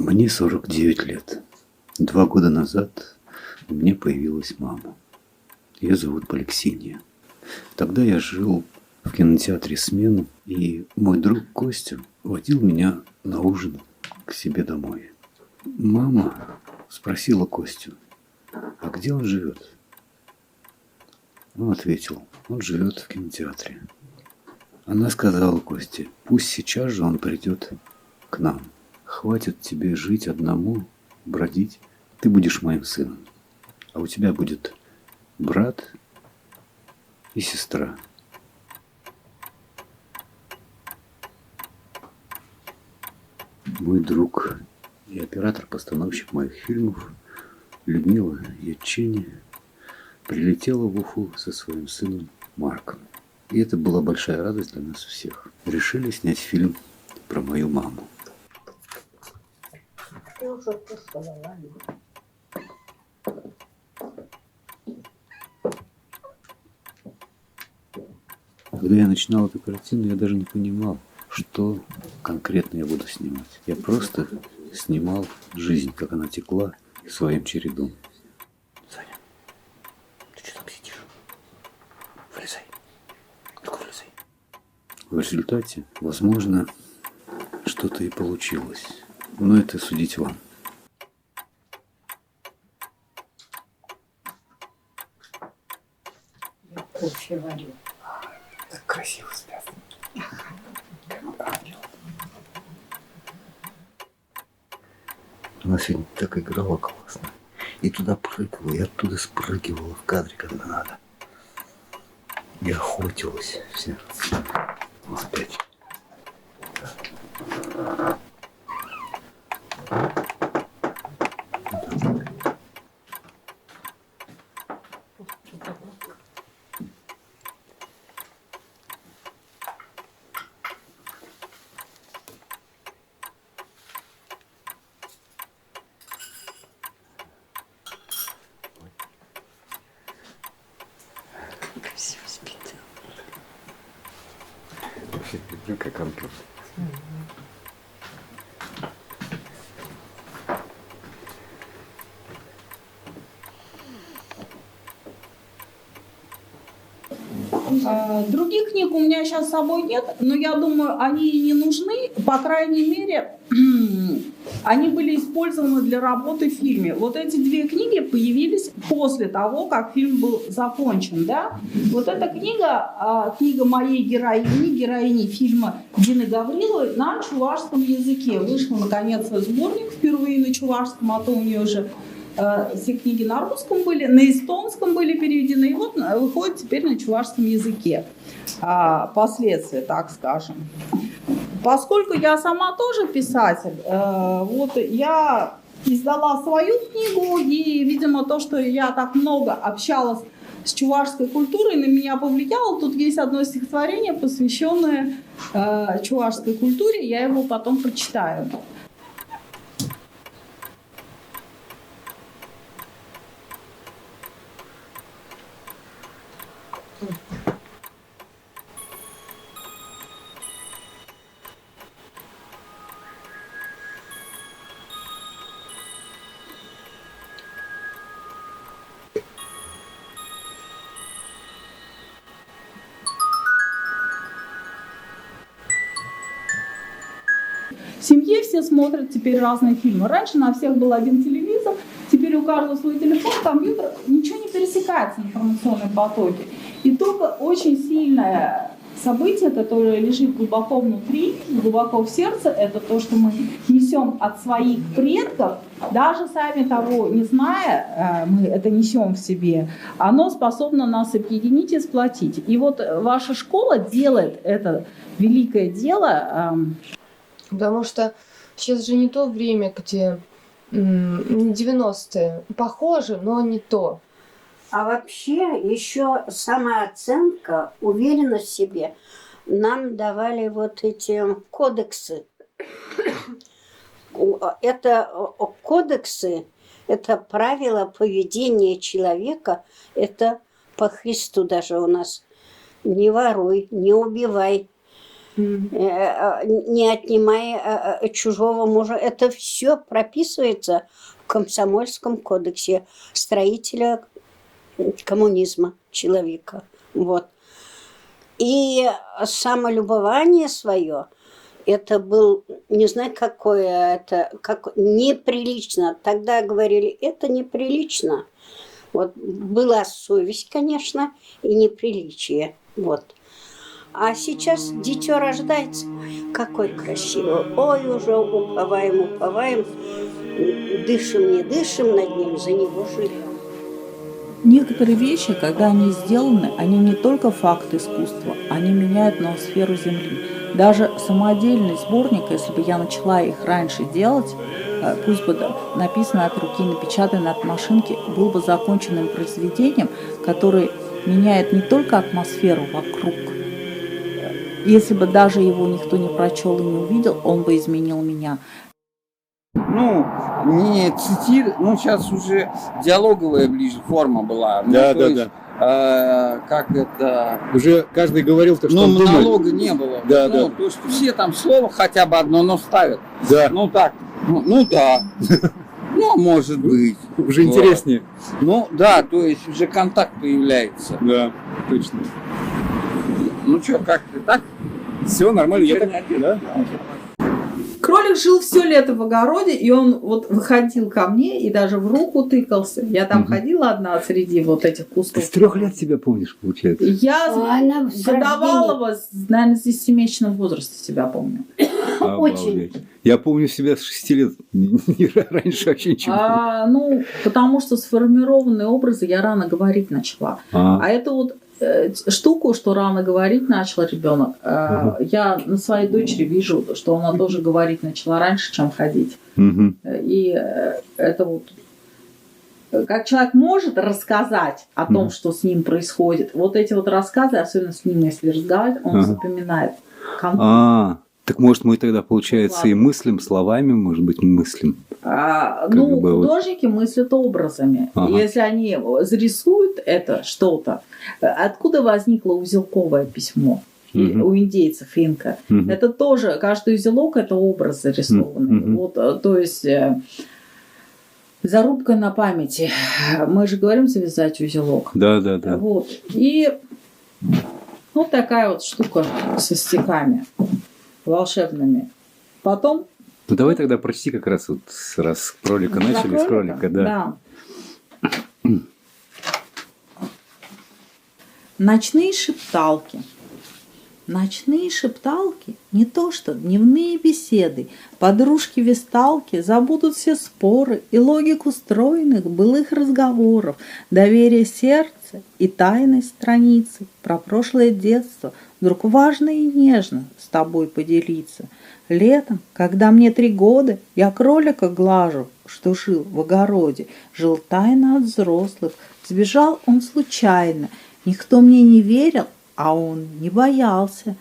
Мне 49 лет. 2 года назад у меня появилась мама. Ее зовут Поликсения. Тогда я жил в кинотеатре «Смену», и мой друг Костя водил меня на ужин к себе домой. Мама спросила Костю, а где он живет? Он ответил, он живет в кинотеатре. Она сказала Косте, пусть сейчас же он придет к нам. Хватит тебе жить одному, бродить. Ты будешь моим сыном. А у тебя будет брат и сестра. Мой друг и оператор-постановщик моих фильмов Людмила Ячини прилетела в Уфу со своим сыном Марком. И это была большая радость для нас всех. Решили снять фильм про мою маму. Когда я начинал эту картину, я даже не понимал, что конкретно я буду снимать. Я просто снимал жизнь, как она текла своим чередом. Саня, ты что там сидишь? Вылезай. Только вылезай. В результате, возможно, что-то и получилось. Но это судить вам. Я кофе варю. Так красиво спят. Она сегодня так играла классно. И туда прыгала, и оттуда спрыгивала в кадре, когда надо. И охотилась вся. Вот опять. Красиво спит. Как компьютер. Других книг у меня сейчас с собой нет, но я думаю, они и не нужны. По крайней мере, они были использованы для работы в фильме. Вот эти две книги появились после того, как фильм был закончен. Да? Вот эта книга, книга моей героини фильма Дины Гавриловой на чувашском языке. Вышел, наконец, сборник впервые на чувашском, а то у нее уже все книги на русском были, на эстонском были переведены, и вот выходит теперь на чувашском языке. Последствия, так скажем. Поскольку я сама тоже писатель, вот я издала свою книгу, и, видимо, то, что я так много общалась с чувашской культурой, на меня повлияло. Тут есть одно стихотворение, посвященное чувашской культуре, я его потом прочитаю. В семье все смотрят теперь разные фильмы. Раньше на всех был один телевизор, теперь у каждого свой телефон, компьютер. Ничего не пересекается в информационном потоке. И только очень сильное событие, которое лежит глубоко внутри, глубоко в сердце, это то, что мы несем от своих предков, даже сами того не зная, мы это несем в себе, оно способно нас объединить и сплотить. И вот ваша школа делает это великое дело. Потому что сейчас же не то время, где не 90-е. Похоже, но не то. А вообще еще самооценка, уверенность в себе. Нам давали вот эти кодексы. Это кодексы, это правила поведения человека, это по Христу даже у нас. Не воруй, не убивай, не отнимая чужого мужа. Это все прописывается в Комсомольском кодексе строителя коммунизма человека. Вот. И самолюбование свое, это был, не знаю, какое это, как неприлично. Тогда говорили, это неприлично. Вот. Была совесть, конечно, и неприличие. Вот. А сейчас дитё рождается. Какой красивый. Ой, уже уповаем. Дышим, не дышим над ним, за него живем. Некоторые вещи, когда они сделаны, они не только факт искусства, они меняют ноосферу Земли. Даже самодельный сборник, если бы я начала их раньше делать, пусть бы написано от руки, напечатано от машинки, был бы законченным произведением, которое меняет не только атмосферу вокруг. Если бы даже его никто не прочел и не увидел, он бы изменил меня. Ну, не цитир, ну сейчас уже диалоговая ближе форма была. Да, ну, да, то есть, как это... Уже каждый говорил то, что Ну, он думает. монолога не было. Да, ну, да. То есть все там слово хотя бы одно, но ставят. Да, Ну так, ну да. Ну, может быть. уже Вот. интереснее. Ну да, то есть уже контакт появляется. Да, точно. Ну что, как ты так? Все нормально, я так... Да? Кролик жил все лето в огороде, и он вот выходил ко мне и даже в руку тыкался. Я там ходила одна среди вот этих Ты кустов. с 3 лет себя помнишь, получается? Я Она в задавала вас, наверное, с 10-месячном возрасте себя помню. Обалдеть. Я помню себя с 6 лет. Раньше вообще ничего. Ну, потому что сформированные образы я рано говорить начала. А это вот штуку, что рано говорить начал ребенок, я на своей дочери вижу, что она тоже говорить начала раньше, чем ходить. И это вот как человек может рассказать о том, что с ним происходит, вот эти вот рассказы, особенно с ним, если разговаривать, он запоминает. Так может мы тогда, получается, и мыслим словами, может быть, мыслим? Ну, художники мыслят образами. Если они зарисуют это что-то, откуда возникло узелковое письмо у индейцев инка? Это тоже, каждый узелок – это образ зарисованный. Вот, то есть зарубка на памяти. Мы же говорим завязать узелок. Да. Вот. И вот такая вот штука со стихами волшебными. Потом... Ну давай тогда прочти как раз вот, раз с кролика начали, с кролика, да. Ночные шепталки. Ночные шепталки не то что дневные беседы. Подружки-весталки забудут все споры и логику стройных былых разговоров, доверие сердца и тайной страницы про прошлое детство. Вдруг важно и нежно с тобой поделиться. Летом, когда мне 3 года, я кролика глажу, что жил в огороде, жил тайно от взрослых. Сбежал он случайно, никто мне не верил, а он не боялся.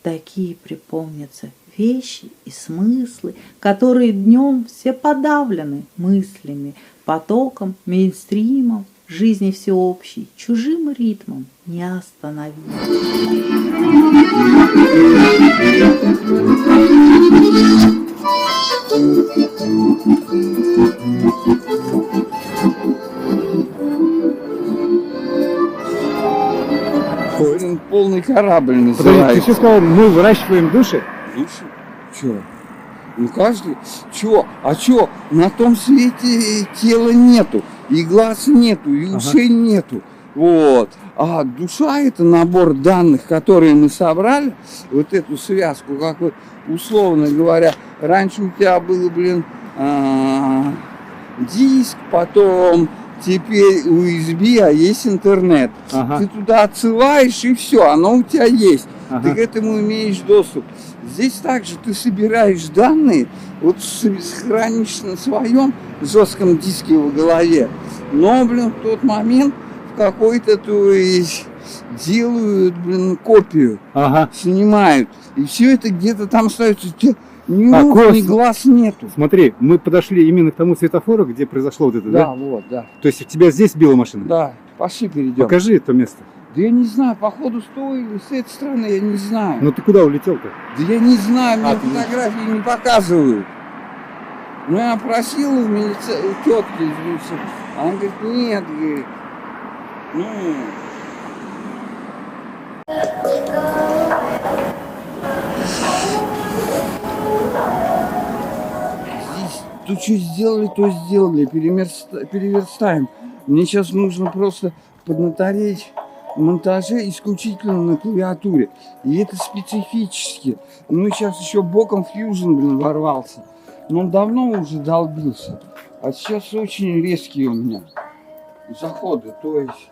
Такие припомнятся вещи и смыслы, которые днем все подавлены мыслями, потоком, мейнстримом, жизни всеобщей, чужим ритмом не остановить. Полный корабль Подожди, ты называется. все сказал, мы выращиваем души? Души? Чё? Ну каждый. Чё? А чё? На том свете тела нету, и глаз нету, и ушей нету. Вот. А душа — это набор данных, которые мы собрали, вот эту связку, как вот, условно говоря, раньше у тебя было, диск, потом теперь USB, а есть интернет. Ты туда отсылаешь, и все, оно у тебя есть. Ты к этому имеешь доступ. Здесь также ты собираешь данные, вот хранишь на своем жестком диске в голове. Но, в тот момент в какой-то, то есть, делают, копию, снимают. И все это где-то там остается. Ни рук, ни глаз нету. Смотри, мы подошли именно к тому светофору, где произошло вот это, да? Да, вот, да. То есть у тебя здесь била машина? Да, пошли перейдем. Покажи это место. Да я не знаю, походу с той или с этой стороны, я не знаю. Ну ты куда улетел-то? Да я не знаю, мне ты не- фотографии не показывают. Ну я просил у тетки извиниться. Она говорит, нет, говорит. Ну. Здесь тут что сделали, то сделали. Переверстаем. Мне сейчас нужно просто поднатореть в монтаже исключительно на клавиатуре. И это специфически. Ну и сейчас еще боком фьюжн, блин, ворвался. Но он давно уже долбился. А сейчас очень резкие у меня заходы. То есть...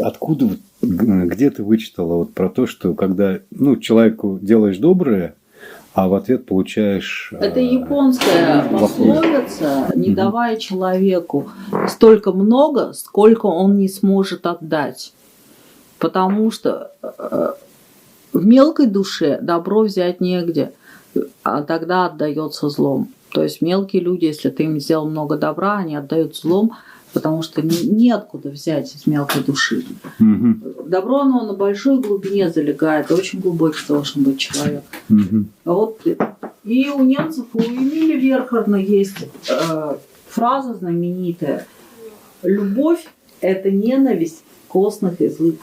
Откуда, где ты вычитала вот про то, что когда человеку делаешь доброе, а в ответ получаешь... Это японская пословица, не давая человеку столько много, сколько он не сможет отдать. Потому что в мелкой душе добро взять негде, а тогда отдается злом. То есть мелкие люди, если ты им сделал много добра, они отдают злом, потому что неоткуда взять из мелкой души. Угу. Добро, оно на большой глубине залегает, очень глубокий должен быть человек. Угу. Вот. И у немцев, у Эмиля Верхарна есть фраза знаменитая: «Любовь – это ненависть костных и злых».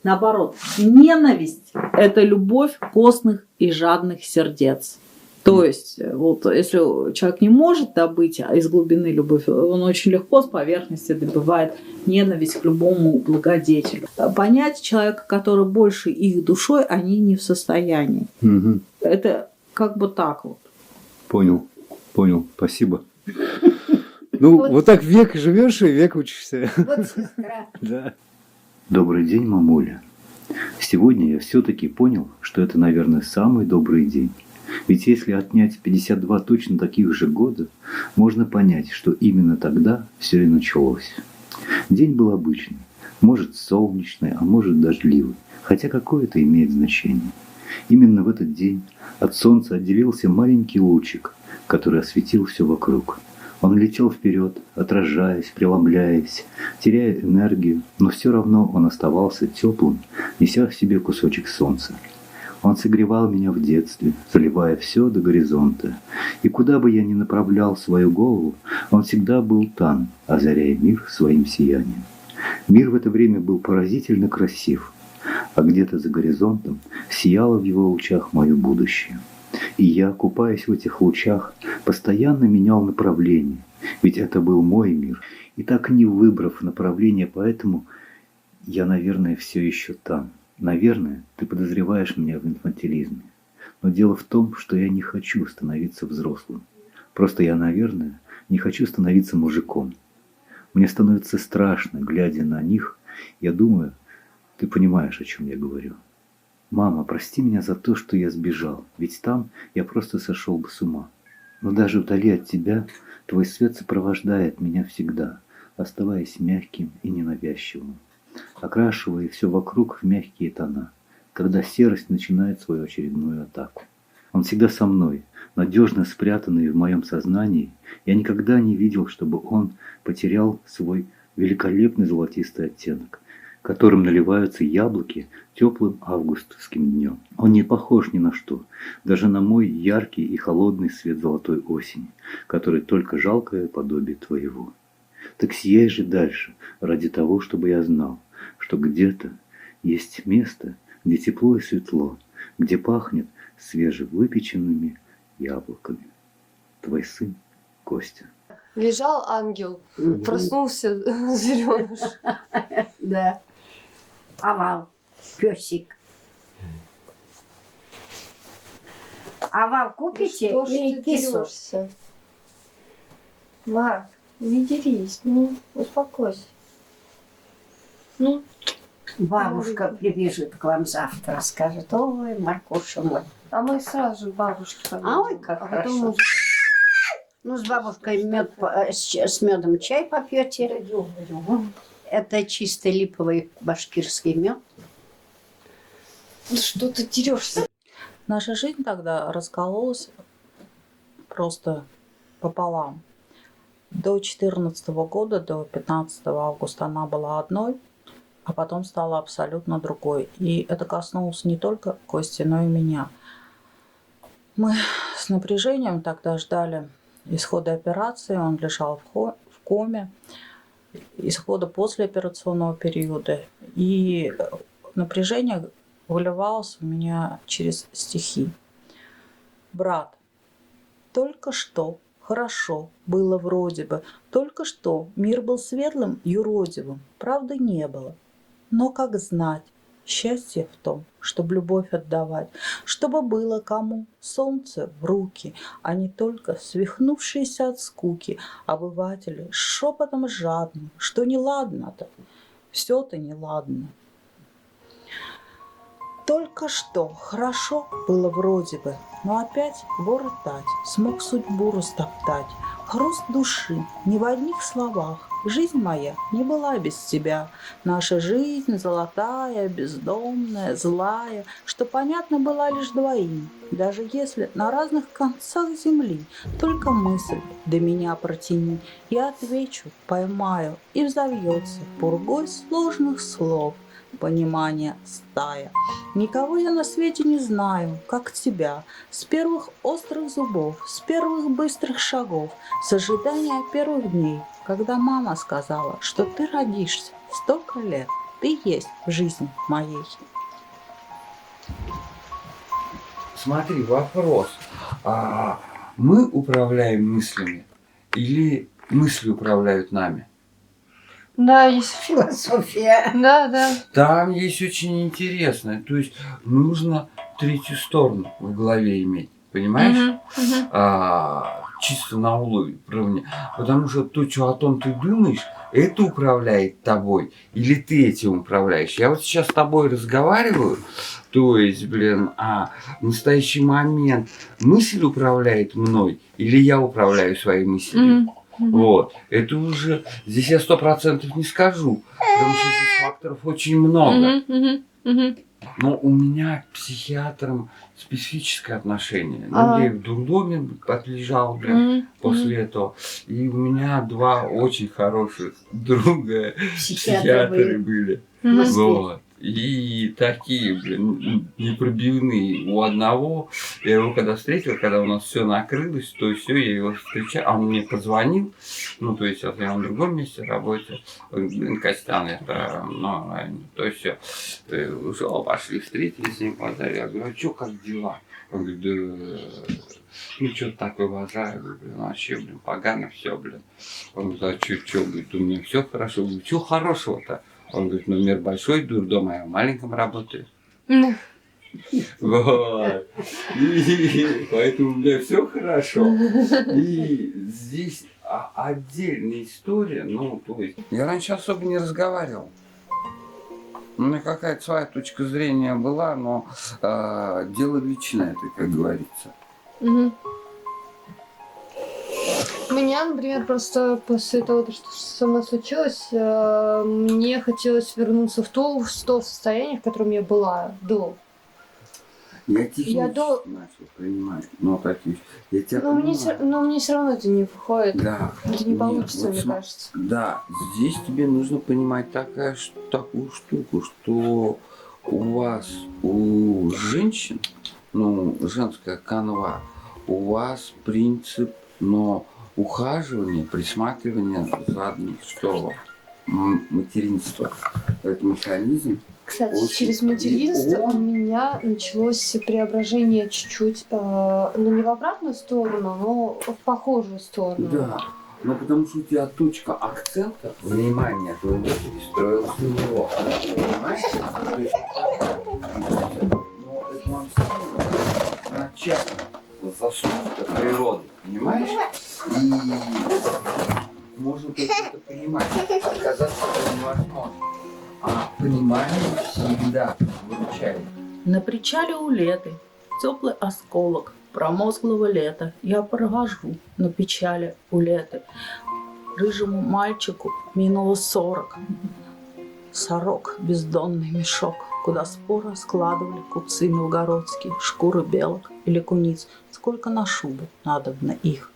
Наоборот, ненависть – это любовь костных и жадных сердец. То есть, вот если человек не может добыть из глубины любовь, он очень легко с поверхности добывает ненависть к любому благодетелю. Понять человека, который больше их душой, они не в состоянии. Угу. Это как бы так вот. Понял, спасибо. Ну, вот так век живешь и век учишься. Вот сестра. Да. Добрый день, мамуля. Сегодня я все-таки понял, что это, наверное, самый добрый день. Ведь если отнять 52 точно таких же года, можно понять, что именно тогда все и началось. День был обычный, может солнечный, а может дождливый, хотя какое это имеет значение. Именно в этот день от солнца отделился маленький лучик, который осветил все вокруг. Он летел вперед, отражаясь, преломляясь, теряя энергию, но все равно он оставался теплым, неся в себе кусочек солнца. Он согревал меня в детстве, заливая все до горизонта. И куда бы я ни направлял свою голову, он всегда был там, озаряя мир своим сиянием. Мир в это время был поразительно красив, а где-то за горизонтом сияло в его лучах мое будущее. И я, купаясь в этих лучах, постоянно менял направление, ведь это был мой мир. И так не выбрав направление, поэтому я, наверное, все еще там. Наверное, ты подозреваешь меня в инфантилизме. Но дело в том, что я не хочу становиться взрослым. Просто я, наверное, не хочу становиться мужиком. Мне становится страшно, глядя на них. Я думаю, ты понимаешь, о чем я говорю. Мама, прости меня за то, что я сбежал. Ведь там я просто сошел бы с ума. Но даже вдали от тебя, твой свет сопровождает меня всегда, оставаясь мягким и ненавязчивым, окрашивая все вокруг в мягкие тона, когда серость начинает свою очередную атаку. Он всегда со мной, надежно спрятанный в моем сознании. Я никогда не видел, чтобы он потерял свой великолепный золотистый оттенок, которым наливаются яблоки теплым августовским днем. Он не похож ни на что, даже на мой яркий и холодный свет золотой осени, который только жалкое подобие твоего. Так сияй же дальше, ради того, чтобы я знал, что где-то есть место, где тепло и светло, где пахнет свежевыпеченными яблоками. Твой сын Костя. Лежал ангел, проснулся зеленый. Да. Овал. Песик. Овал купите Что ж или ты кису? дерешься? Марк, Не дерись, ну, успокойся. Ну, Бабушка прибежит к вам завтра, скажет: ой, Маркуша мой. а мы сразу же к бабушке пойдем. А ой, как а потом хорошо. уже... Ну, с бабушкой с медом чай попьете. Это чисто липовый башкирский мед. Да что ты дерешься? Наша жизнь тогда раскололась просто пополам. До 2014 года, до 15 августа она была одной, а потом стала абсолютно другой. И это коснулось не только Кости, но и меня. Мы с напряжением тогда ждали исхода операции, он лежал в коме, исхода послеоперационного периода. И напряжение выливалось у меня через стихи. Брат, только что хорошо было вроде бы, только что мир был светлым и юродивым, правды не было. Но как знать, счастье в том, чтобы любовь отдавать, чтобы было кому солнце в руки, а не только свихнувшиеся от скуки обыватели шепотом жадным, что неладно-то, все-то неладно. Только что хорошо было вроде бы, но опять воротать, смог судьбу растоптать. Хруст души не в одних словах. Жизнь моя не была без тебя. Наша жизнь золотая, бездомная, злая, что понятно была лишь двоим, даже если на разных концах земли. Только мысль до меня протяни, я отвечу, поймаю, и взовьется пургой сложных слов. Понимание стая. Никого я на свете не знаю, как тебя. С первых острых зубов, с первых быстрых шагов, с ожидания первых дней, когда мама сказала, что ты родишься столько лет, ты есть в жизни моей. Смотри, вопрос. Мы управляем мыслями или мысли управляют нами? Да, есть. Философия. Да, да. Там есть очень интересное. То есть нужно третью сторону в голове иметь. Понимаешь? Чисто на уровне. Потому что то, что о том ты думаешь, это управляет тобой. Или ты этим управляешь. Я вот сейчас с тобой разговариваю. То есть, в настоящий момент мысль управляет мной. Или я управляю своей мыслью. Вот. Это уже... Здесь я 100% не скажу. Потому что здесь факторов очень много. Но у меня к психиатрам специфическое отношение. Ну, я и в дурдоме отлежал, после этого. И у меня два очень хороших друга психиатры были. Вот. И такие, непробивные. У одного, я его когда встретил, когда у нас все накрылось, то все, я его встречал, а он мне позвонил, ну, то есть, я в другом месте работаю, Костян, это, ну, то есть, все, ушел, пошли, встретились с ним, я говорю: а что, как дела? Он говорит: да, ну, что-то такое уважаю, вообще, погано все, Он говорит: а что, говорит, у меня все хорошо, я говорю: что хорошего-то? Он говорит: ну, мир большой, дурдом, а я в маленьком работаю. Вот. И поэтому у меня все хорошо. И здесь отдельная история. Ну, то есть, я раньше особо не разговаривал. У меня какая-то своя точка зрения была, но дело личное, это, как говорится. У меня, например, просто после того, что со мной случилось, мне хотелось вернуться в то состояние, в котором я была до. Я технически начал принимать, но такие... Я тебя понимаю. Но мне все равно это не выходит. Да. Это не получится, вот мне кажется. Да, здесь тебе нужно понимать такую штуку, что у вас, у женщин, ну, женская канва, у вас принцип, но ухаживание, присматривание за одним, что материнство, этот механизм. Кстати, очень... через материнство у меня началось преображение чуть-чуть, но не в обратную сторону, но в похожую сторону. Да, но потому что у тебя точка акцента, внимания твоего перестроилась на него. Понимаешь? То есть, но это вам начало заслуга природы, понимаешь? И можно только это понимать. Отказаться это невозможно. А понимание всегда выручает. На причале у Леты теплый осколок промозглого лета я провожу на печали у Леты. Рыжему мальчику минуло 40. Сорок, бездонный мешок, куда споро складывали купцы новгородские, шкуры белок или куниц. Сколько на шубу надобно их.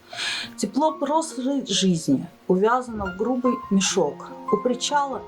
Тепло прошлой жизни увязано в грубый мешок. У причала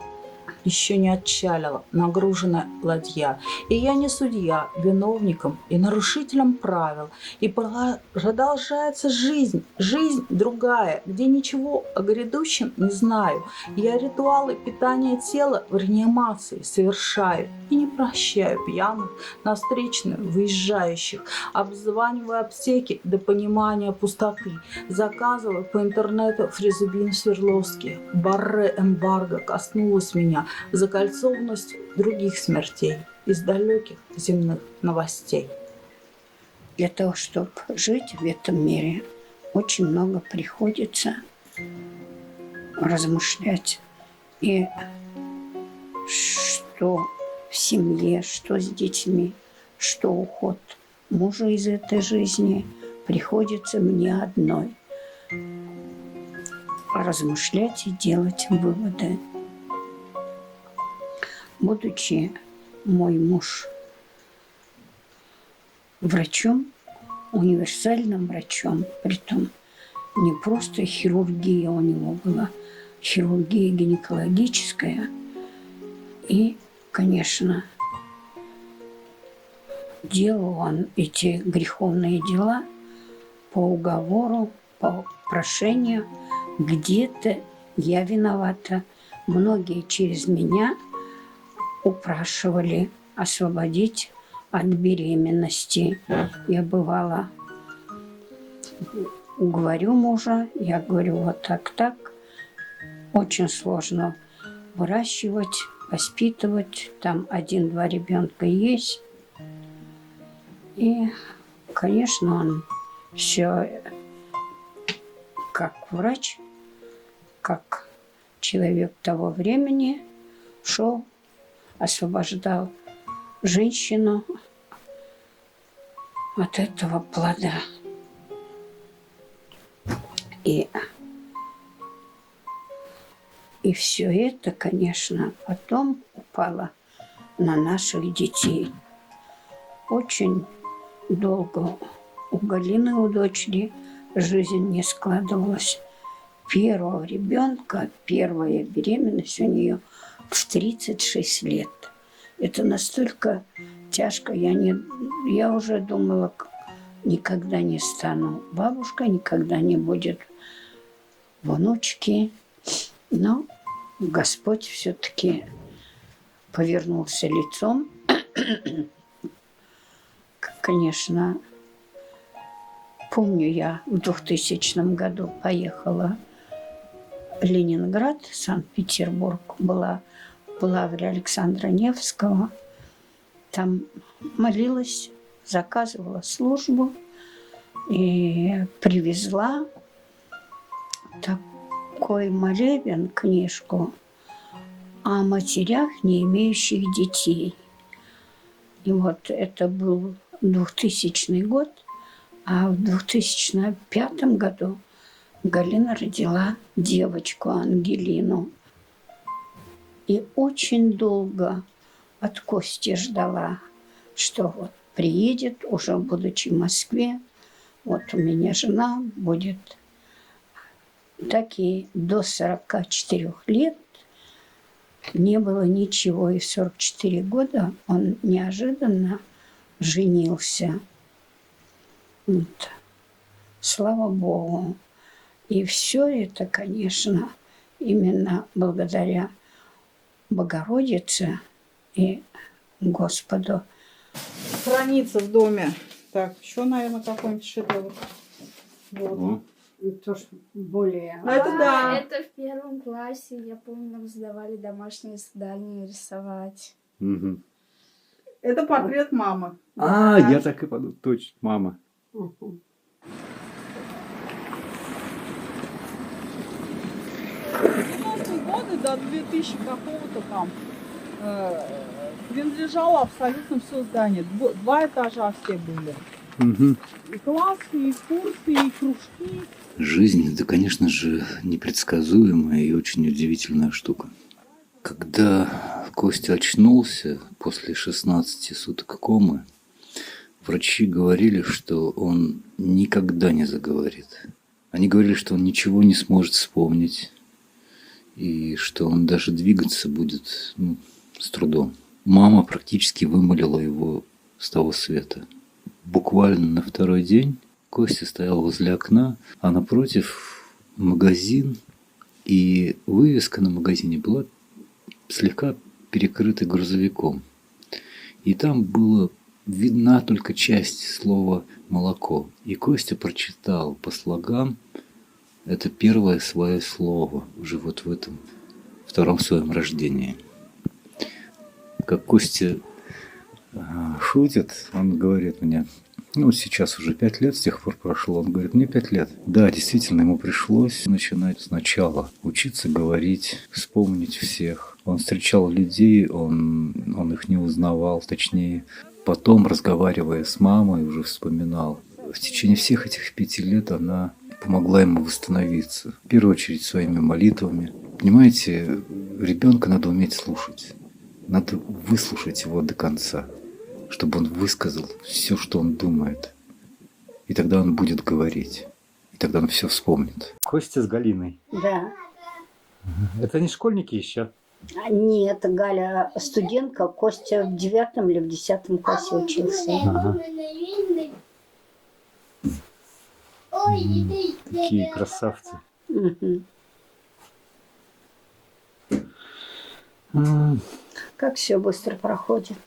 еще не отчалила нагруженная ладья. И я не судья виновником и нарушителем правил. И продолжается жизнь, жизнь другая, где ничего о грядущем не знаю. Я ритуалы питания тела в реанимации совершаю. И не прощаю пьяных на встречную выезжающих. Обзваниваю аптеки до понимания пустоты. Заказываю по интернету фрезубин Свердловский. Барре эмбарго коснулась меня. Закольцованность других смертей из далеких земных новостей. Для того, чтобы жить в этом мире, очень много приходится размышлять. И что в семье, что с детьми, что уход мужа из этой жизни, приходится мне одной размышлять и делать выводы. Будучи мой муж врачом, универсальным врачом, притом не просто хирургия у него была, хирургия гинекологическая. И, конечно, делал он эти греховные дела по уговору, по прошению. Где-то я виновата. Многие через меня упрашивали освободить от беременности. Я бывала, уговорю мужа, я говорю вот так. Очень сложно выращивать, воспитывать. Там 1-2 ребенка есть. И, конечно, он все как врач, как человек того времени шел, освобождал женщину от этого плода. И все это, конечно, потом упало на наших детей. Очень долго у Галины, у дочери, жизнь не складывалась. Первого ребенка, первая беременность у нее в 36 лет. Это настолько тяжко. Я уже думала, никогда не стану бабушкой, никогда не будет внучки. Но Господь все-таки повернулся лицом. Конечно, помню, я в 2000 году поехала в Ленинград, Санкт-Петербург, была в лавре Александра Невского. Там молилась, заказывала службу и привезла такой молебен, книжку о матерях, не имеющих детей. И вот это был 2000 год, а в 2005 году Галина родила девочку Ангелину. И очень долго от Кости ждала, что вот приедет, уже будучи в Москве, вот у меня жена будет. Так и до 44 лет не было ничего. И в 44 года он неожиданно женился. Вот. Слава Богу. И все это, конечно, именно благодаря Богородице и Господу. Хранится в доме. Так, еще, наверное, какой-нибудь шедевр. Вот. Тоже более... Это да. Это в 1 классе, я помню, нам сдавали домашнее задание рисовать. Мгм. Это портрет мамы. Я так и подумал. Точно, мама. годы, до 2000 какого-то там, принадлежало абсолютно все здание. Два этажа все были. Мгм. И классы, и курсы, и кружки. Жизнь – это, конечно же, непредсказуемая и очень удивительная штука. Когда Костя очнулся после 16 суток комы, врачи говорили, что он никогда не заговорит. Они говорили, что он ничего не сможет вспомнить, и что он даже двигаться будет с трудом. Мама практически вымолила его с того света. Буквально на второй день Костя стоял возле окна, а напротив магазин, и вывеска на магазине была слегка перекрыта грузовиком. И там была видна только часть слова «молоко». И Костя прочитал по слогам это первое свое слово уже вот в этом втором своем рождении. Как Костя шутит, он говорит мне, сейчас уже 5 лет с тех пор прошло, он говорит, мне 5 лет. Да, действительно, ему пришлось начинать сначала, учиться говорить, вспомнить всех. Он встречал людей, он их не узнавал, точнее, потом, разговаривая с мамой, уже вспоминал. В течение всех этих 5 лет она помогла ему восстановиться. В первую очередь своими молитвами. Понимаете, ребенка надо уметь слушать. Надо выслушать его до конца, чтобы он высказал все, что он думает. И тогда он будет говорить. И тогда он все вспомнит. Костя с Галиной. Да. Это не школьники еще? Нет, Галя студентка, Костя в 9 или в 10 классе учился. Ага. Какие красавцы. Мгм. Как все быстро проходит.